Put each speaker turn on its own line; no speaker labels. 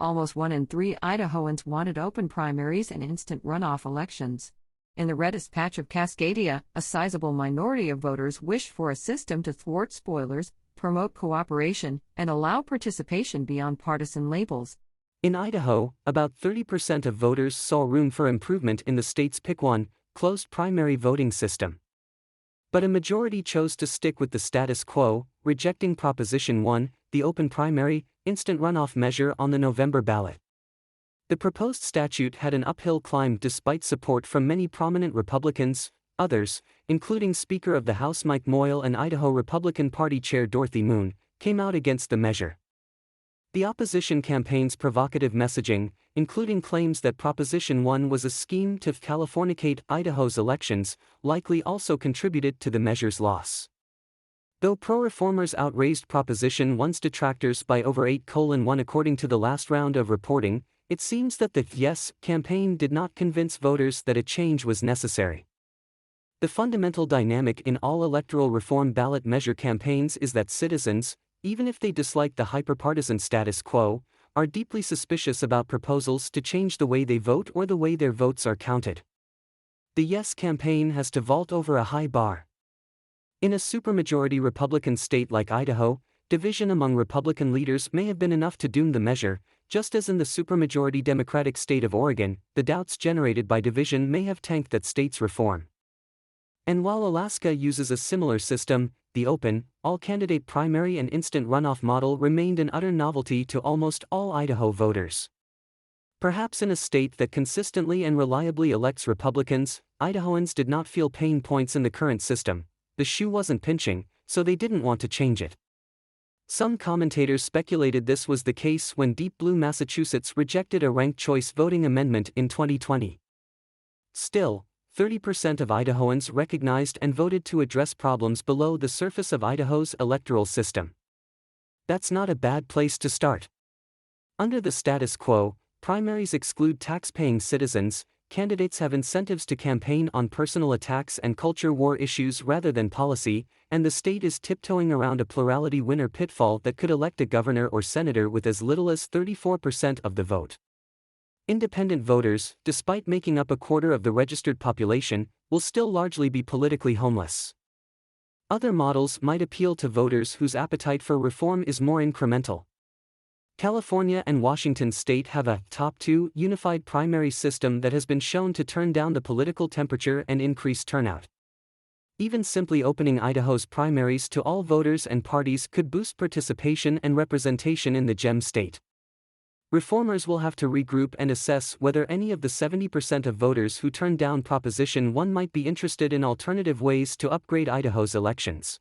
Almost 1 in 3 Idahoans wanted open primaries and instant runoff elections. In the reddest patch of Cascadia, a sizable minority of voters wished for a system to thwart spoilers, promote cooperation, and allow participation beyond partisan labels.
In Idaho, about 30% of voters saw room for improvement in the state's Pick One, closed primary voting system. But a majority chose to stick with the status quo, rejecting Proposition 1, the open primary, instant runoff measure on the November ballot. The proposed statute had an uphill climb despite support from many prominent Republicans. Others, including Speaker of the House Mike Moyle and Idaho Republican Party Chair Dorothy, came out against the measure. The opposition campaign's provocative messaging, including claims that Proposition 1 was a scheme to californicate Idaho's elections, likely also contributed to the measure's loss. Though pro-reformers outraised Proposition 1's detractors by over 8:1 according to the last round of reporting, it seems that the Yes campaign did not convince voters that a change was necessary. The fundamental dynamic in all electoral reform ballot measure campaigns is that citizens, even if they dislike the hyperpartisan status quo, are deeply suspicious about proposals to change the way they vote or the way their votes are counted. The Yes campaign has to vault over a high bar. In a supermajority Republican state like Idaho, division among Republican leaders may have been enough to doom the measure, just as in the supermajority Democratic state of Oregon, the doubts generated by division may have tanked that state's reform. And while Alaska uses a similar system, the open, all-candidate primary and instant runoff model remained an utter novelty to almost all Idaho voters. Perhaps in a state that consistently and reliably elects Republicans, Idahoans did not feel pain points in the current system. The shoe wasn't pinching, so they didn't want to change it. Some commentators speculated this was the case when Deep Blue Massachusetts rejected a ranked choice voting amendment in 2020. Still, 30% of Idahoans recognized and voted to address problems below the surface of Idaho's electoral system. That's not a bad place to start. Under the status quo, primaries exclude tax-paying citizens, candidates have incentives to campaign on personal attacks and culture war issues rather than policy, and the state is tiptoeing around a plurality winner pitfall that could elect a governor or senator with as little as 34% of the vote. Independent voters, despite making up a quarter of the registered population, will still largely be politically homeless. Other models might appeal to voters whose appetite for reform is more incremental. California and Washington state have a top two unified primary system that has been shown to turn down the political temperature and increase turnout. Even simply opening Idaho's primaries to all voters and parties could boost participation and representation in the gem state. Reformers will have to regroup and assess whether any of the 70% of voters who turned down Proposition 1 might be interested in alternative ways to upgrade Idaho's elections.